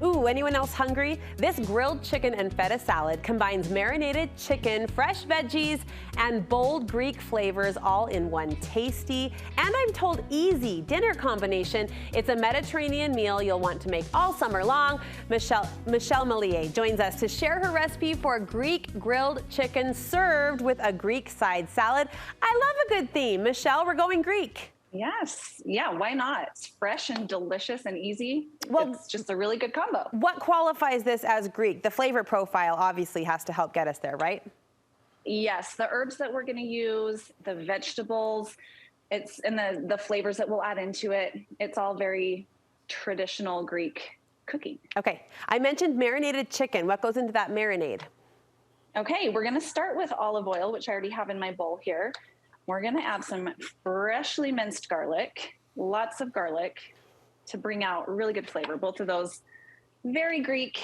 Ooh, anyone else hungry? This grilled chicken and feta salad combines marinated chicken, fresh veggies, and bold Greek flavors all in one tasty, and I'm told easy dinner combination. It's a Mediterranean meal you'll want to make all summer long. Michelle Malie joins us to share her recipe for Greek grilled chicken served with a Greek side salad. I love a good theme. Michelle, we're going Greek. Yes. Yeah, why not? It's fresh and delicious and easy. Well, it's just a really good combo. What qualifies this as Greek? The flavor profile obviously has to help get us there, right? Yes, the herbs that we're going to use, the vegetables, and the flavors that we'll add into it. It's all very traditional Greek cooking. Okay. I mentioned marinated chicken. What goes into that marinade? Okay, we're going to start with olive oil, which I already have in my bowl here. We're going to add some freshly minced garlic, lots of garlic to bring out really good flavor. Both of those very Greek.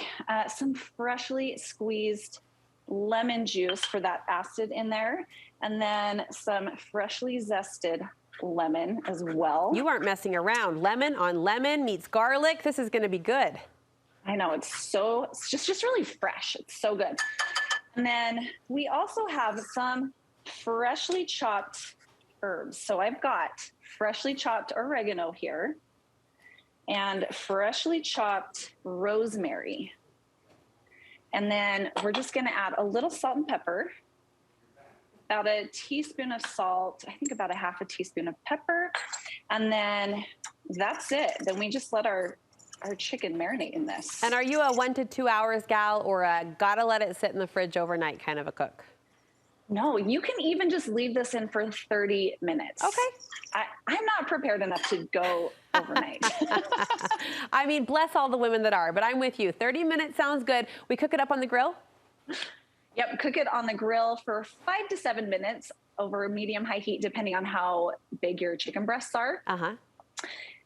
Some freshly squeezed lemon juice for that acid in there. And then some freshly zested lemon as well. You aren't messing around. Lemon on lemon meets garlic. This is going to be good. I know, it's just really fresh. It's so good. And then we also have some freshly chopped herbs. So I've got freshly chopped oregano here and freshly chopped rosemary. And then we're just going to add a little salt and pepper, about a teaspoon of salt, I think about a half a teaspoon of pepper. And then that's it. Then we just let our chicken marinate in this. And are you a 1 to 2 hours gal or a gotta let it sit in the fridge overnight kind of a cook? No, you can even just leave this in for 30 minutes. Okay. I'm not prepared enough to go overnight. I mean, bless all the women that are, but I'm with you. 30 minutes sounds good. We cook it up on the grill? Yep, cook it on the grill for 5 to 7 minutes over medium-high heat, depending on how big your chicken breasts are. Uh-huh.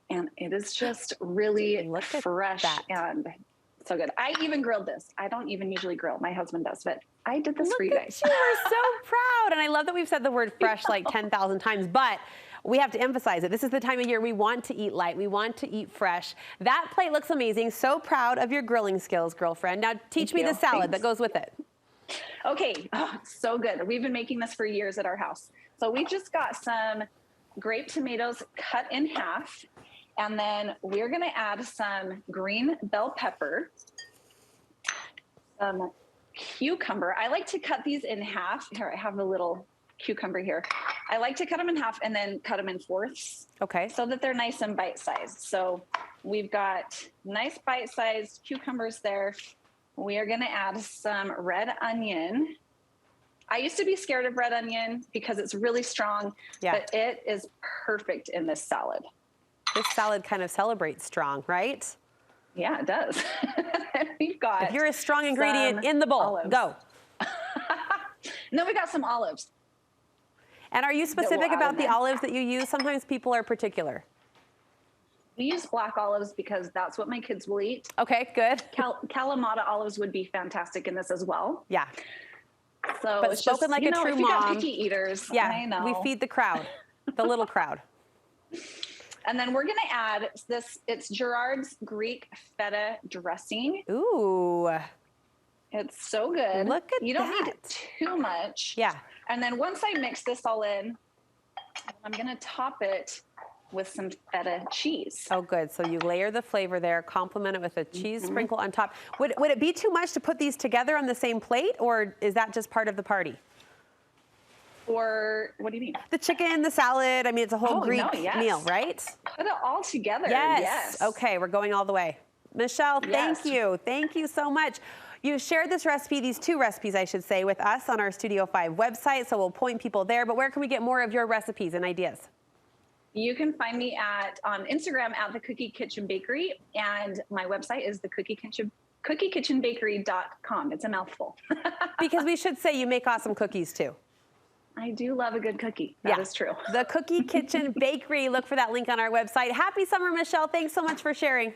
And it is just really fresh and so good. I even grilled this. I don't even usually grill. My husband does, but I did this for you guys. You are so proud. And I love that we've said the word fresh like 10,000 times, but we have to emphasize it. This is the time of year we want to eat light. We want to eat fresh. That plate looks amazing. So proud of your grilling skills, girlfriend. Now teach me the salad that goes with it. Okay, so good. We've been making this for years at our house. So we just got some grape tomatoes cut in half. And then we're going to add some green bell pepper, some cucumber. I like to cut these in half. Here, I have a little cucumber here. I like to cut them in half and then cut them in fourths. Okay. So that they're nice and bite-sized. So we've got nice bite-sized cucumbers there. We are going to add some red onion. I used to be scared of red onion because it's really strong, but it is perfect in this salad. This salad kind of celebrates strong, right? Yeah, it does. We've got. If you're a strong ingredient in the bowl, olives. Go. And then we got some olives. And are you specific about the olives that you use? Sometimes people are particular. We use black olives because that's what my kids will eat. Okay, good. Kalamata olives would be fantastic in this as well. Yeah. So but it's spoken just, like a true if you mom. got picky eaters, yeah, I know. We feed the crowd, the little crowd. And then we're going to add this. It's Gerard's Greek feta dressing. Ooh. It's so good. Look at that. You don't need too much. Yeah. And then once I mix this all in, I'm going to top it with some feta cheese. Oh, good. So you layer the flavor there, complement it with a cheese sprinkle on top. Would it be too much to put these together on the same plate, or is that just part of the party? Or what do you mean? The chicken, the salad. I mean, it's a whole Greek meal, right? Put it all together. Yes. Okay, we're going all the way. Michelle, thank you. Thank you so much. You shared this recipe, these two recipes, I should say, with us on our Studio 5 website, so we'll point people there. But where can we get more of your recipes and ideas? You can find me on Instagram at the Cookie Kitchen Bakery, and my website is the cookiekitchenbakery.com. It's a mouthful. Because we should say you make awesome cookies too. I do love a good cookie. That is true. The Cookie Kitchen Bakery. Look for that link on our website. Happy summer, Michelle. Thanks so much for sharing.